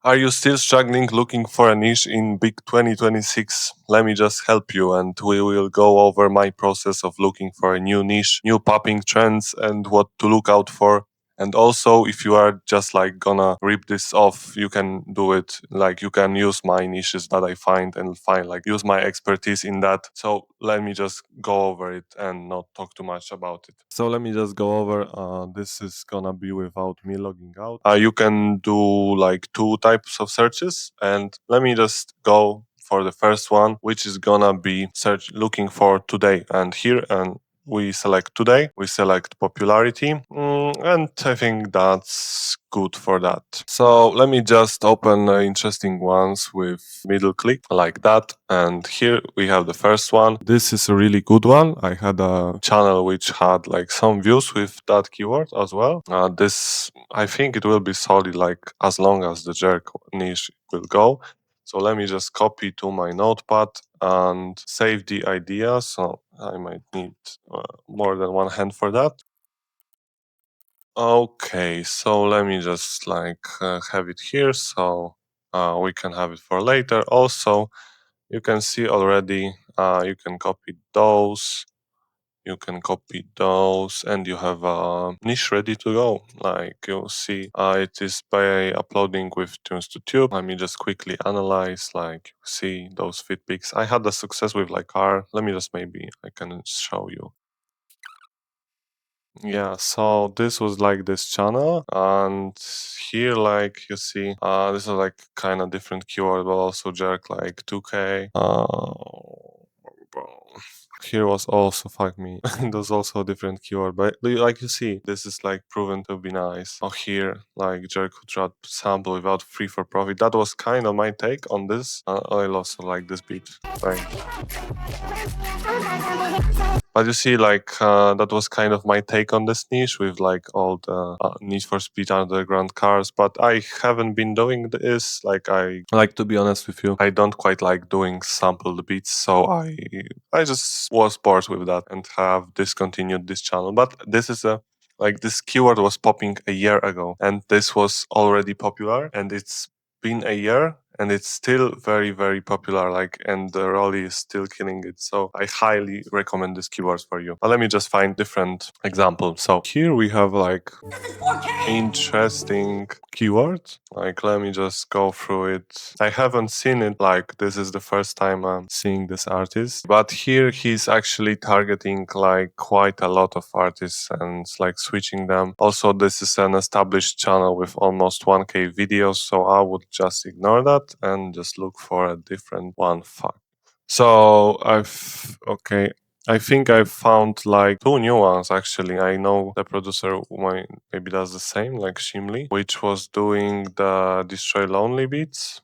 Are you still struggling looking for a niche in big 2026? Let me just help you, and we will go over my process of looking for a new niche, new popping trends, and what to look out for. And also, if you are just like gonna rip this off, you can do it. Like you can use my niches that I find and find like use my expertise in that. So let me just go over it and not talk too much about it. So let me just go over. This is gonna be without me logging out. You can do like two types of searches, and let me just go for the first one, which is gonna be search looking for today. And here and we select today, we select popularity, and I think that's good for that. So let me just open interesting ones with middle click like that. And here we have the first one. This is a really good one. I had a channel which had like some views with that keyword as well. This, I think it will be solid like as long as the jerk niche will go. So let me just copy to my notepad and save the idea. So I might need more than one hand for that. Okay, so let me just like have it here so we can have it for later. Also, you can see already, you can copy those. You can copy those and you have a niche ready to go. Like you'll see, it is by uploading with tunes to tube. Let me just quickly analyze, like see those fit pics. I had a success with like R. Let me just maybe I can show you. Yeah, so this was like this channel, and here like you see, this is like kind of different keyword, but also jerk like 2K. Here was also fuck me. It was also a different keyword, but like you see, this is like proven to be nice. Oh, here like jerk who tried sample without free for profit. That was kind of my take on this. I also like this beat. Right. But you see, like that was kind of my take on this niche with like all the Need for Speed Underground cars. But I haven't been doing this. Like I like to be honest with you, I don't quite like doing sampled beats, so I just was bored with that and have discontinued this channel. But this is a like this keyword was popping a year ago, and this was already popular, and it's been a year and it's still very very popular, like, and the Rolly is still killing it. So I highly recommend this keywords for you. But let me just find different examples. So here we have like interesting keywords. Like let me just go through it. I haven't seen it, like this is the first time I'm seeing this artist, but here he's actually targeting like quite a lot of artists and it's like switching them. Also, this is an established channel with almost 1K videos, so I would just ignore that and just look for a different one. Fuck. So okay, I think I found like two new ones actually. I know the producer who maybe does the same, like Shimli, which was doing the Destroy Lonely beats.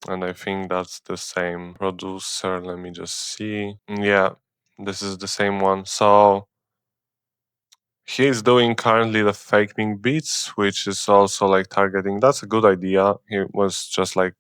And I think that's the same producer. Let me just see. Yeah, this is the same one. So he's doing currently the faking beats, which is also like targeting. That's a good idea. He was just like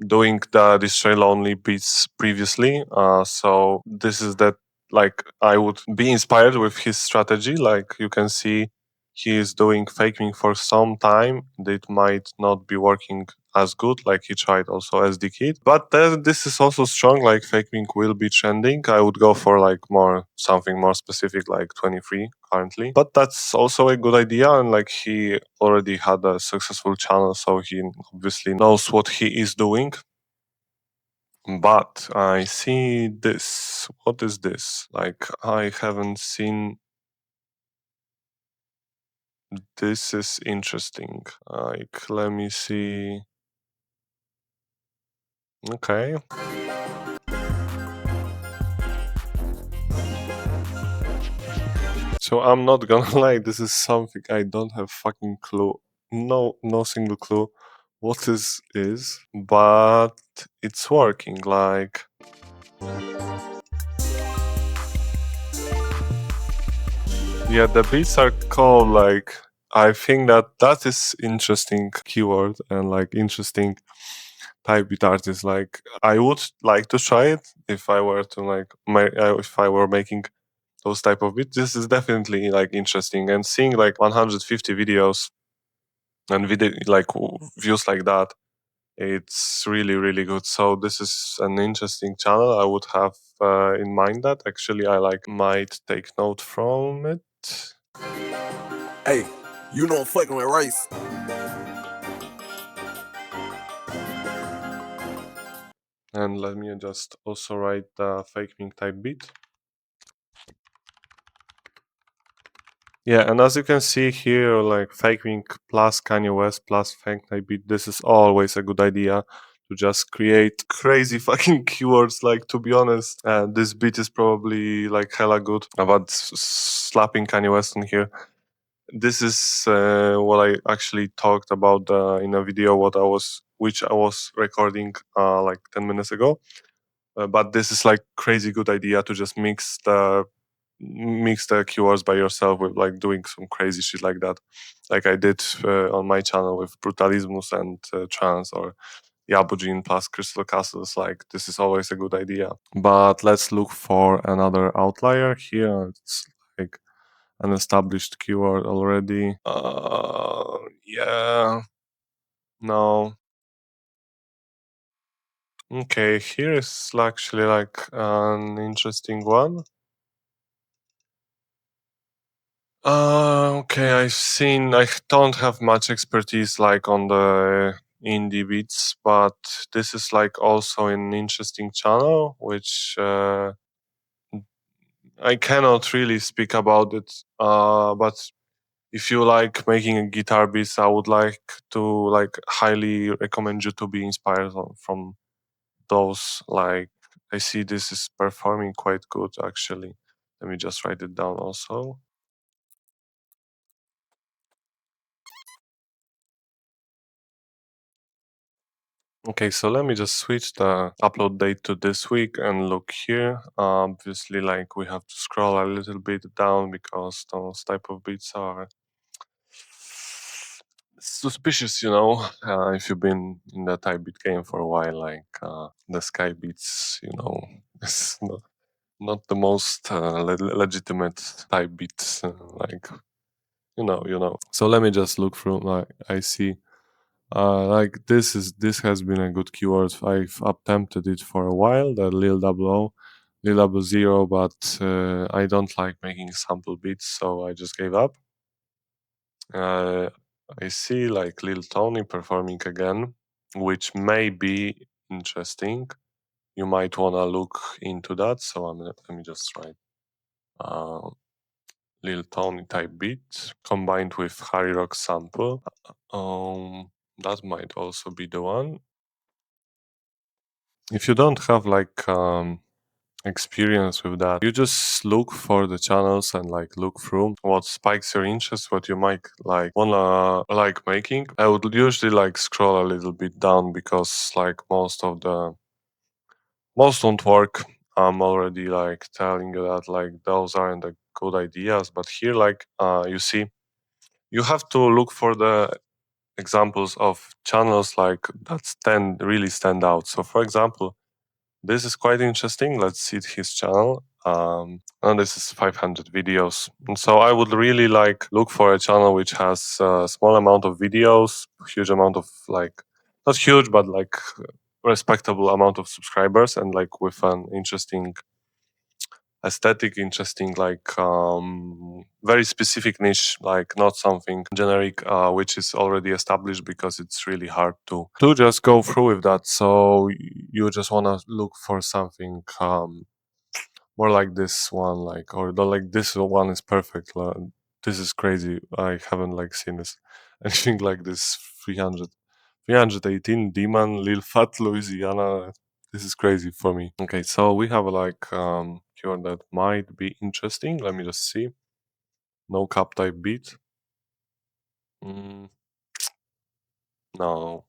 doing the Destroy Lonely beats previously. So this is that, like I would be inspired with his strategy. Like you can see he is doing faking for some time. It might not be working as good like he tried also as the kid, but this is also strong. Like faking will be trending. I would go for like more something more specific like 23 currently, but that's also a good idea. And like he already had a successful channel, so he obviously knows what he is doing. But I see this. What is this? Like I haven't seen. This is interesting. Like let me see. Okay. So I'm not gonna lie, this is something I don't have fucking clue. No single clue what this is, but it's working. Like yeah, the beats are called like I think that is interesting keyword and like interesting type beat artist. Like I would like to try it if I were to like if I were making those type of beats. This is definitely like interesting, and seeing like 150 videos and video like views like that, It's really, really good. So this is an interesting channel. I would have in mind that actually I like might take note from it. Hey, you know I'm fucking with rice. And let me just also write the fake ming type beat. Yeah, and as you can see here, like fake ming plus Kanye West plus fake type beat, this is always a good idea to just create crazy fucking keywords. Like, to be honest, this beat is probably like hella good. About slapping Kanye West in here. This is what I actually talked about in a video which I was recording like 10 minutes ago. But this is like crazy good idea to just mix the keywords by yourself with like doing some crazy shit like that, like I did on my channel with brutalismus and trance or Yabujin plus crystal castles. Like, this is always a good idea. But let's look for another outlier here. It's like an established keyword already. Yeah, no. Okay, here is actually like an interesting one. Okay, I don't have much expertise like on the indie beats, but this is like also an interesting channel, which I cannot really speak about it. But if you like making a guitar beats, I would like to like highly recommend you to be inspired from those. Like, I see this is performing quite good actually. Let me just write it down also. Okay, so let me just switch the upload date to this week and look here. Obviously, like, we have to scroll a little bit down because those type of beats are suspicious, if you've been in the type beat game for a while, like the sky beats, it's not the most legitimate type beats, like, So let me just look through. Like, I see. Like, this has been a good keyword. I've attempted it for a while, the Lil Double O, Lil Double Zero, but I don't like making sample beats, so I just gave up. Uh, I see like Lil Tony performing again, which may be interesting. You might wanna look into that. So let me just write uh, Lil Tony type beat combined with Harry Rock sample. That might also be the one. If you don't have like experience with that, you just look for the channels and like look through what spikes your interest, what you might like wanna like making. I would usually like scroll a little bit down because like most don't work. I'm already like telling you that like those aren't the good ideas. But here, like you see, you have to look for the examples of channels like that really stand out. So for example, this is quite interesting. Let's see his channel. And this is 500 videos. And so I would really like look for a channel which has a small amount of videos, huge amount of like, not huge, but like respectable amount of subscribers, and like with an interesting aesthetic, interesting like very specific niche, like not something generic which is already established, because it's really hard to just go through with that. So you just want to look for something more like this one, like, or the, like, this one is perfect. This is crazy. I haven't like seen this anything like this. 318 Demon Lil Fat Louisiana. This is crazy for me. Okay, so we have like keyword that might be interesting. Let me just see. No cap type beat. Mm, no.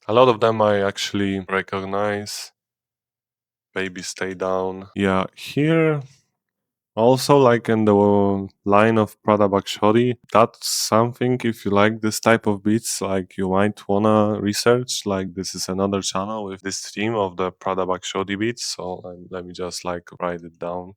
A lot of them I actually recognize. Baby Stay Down. Yeah, here also, like in the line of Prada Bakshori, that's something, if you like this type of beats, like you might wanna research. Like, this is another channel with this theme of the Prada Bakshori beats. So let me just like write it down.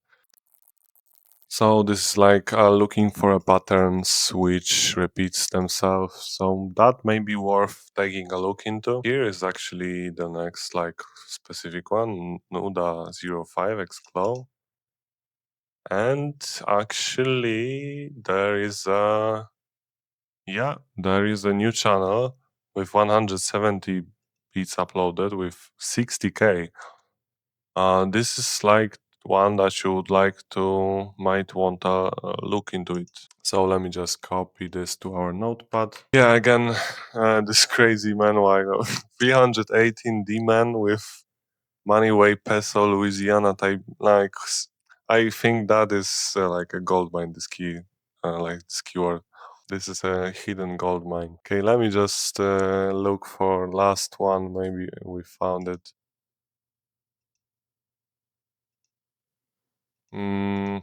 So this is like looking for a patterns which repeats themselves. So that may be worth taking a look into. Here is actually the next like specific one, Nuda 05 Exclo. And actually there is a new channel with 170 beats uploaded with 60k. This is like one that you would like to might want to look into it. So let me just copy this to our notepad. Yeah, again, this crazy man, why 318 D man with money way peso Louisiana type like I think that is like a gold mine. This key, like this keyword. This is a hidden gold mine. Okay, let me just look for last one. Maybe we found it. Mm,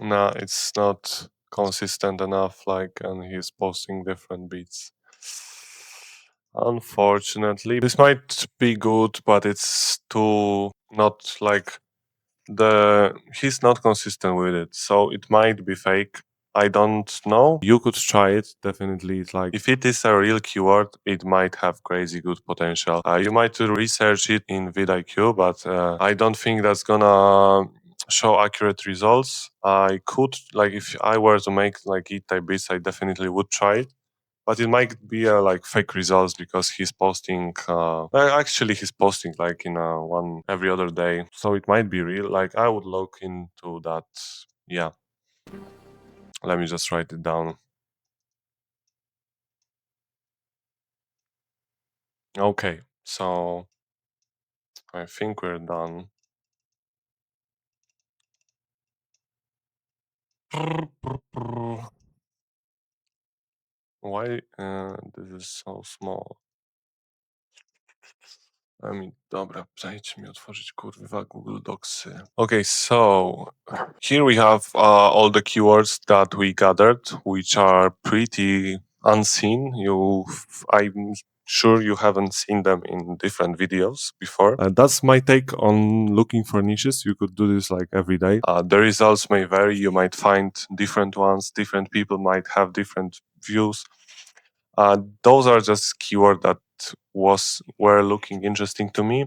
nah, it's not consistent enough. Like, and he's posting different beats. Unfortunately, this might be good, but it's too not like the he's not consistent with it, so it might be fake. I don't know. You could try it. Definitely, it's like if it is a real keyword, it might have crazy good potential. You might research it in vidIQ, but I don't think that's gonna show accurate results. I could like if I were to make like E type beats, I definitely would try it, but it might be like fake results because he's posting well, actually he's posting like in one every other day, so it might be real. Like I would look into that. Yeah, let me just write it down. Okay, so I think we're done. Why this is so small? Dobra, dajcie mi otworzyć kurwa Google Docsy. Okay, so here we have all the keywords that we gathered, which are pretty unseen. I'm sure you haven't seen them in different videos before. That's my take on looking for niches. You could do this like every day. The results may vary. You might find different ones. Different people might have different views. Those are just keywords that were looking interesting to me.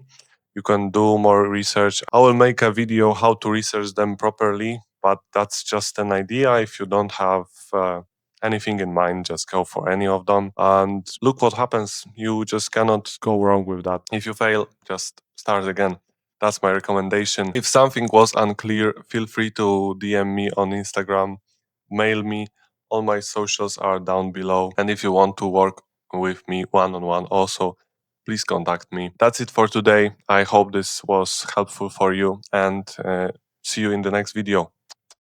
You can do more research. I will make a video how to research them properly, but that's just an idea. If you don't have anything in mind, just go for any of them and look what happens. You just cannot go wrong with that. If you fail, just start again. That's my recommendation. If something was unclear, feel free to DM me on Instagram, mail me. All my socials are down below. And if you want to work with me one on one, also, please contact me. That's it for today. I hope this was helpful for you and see you in the next video.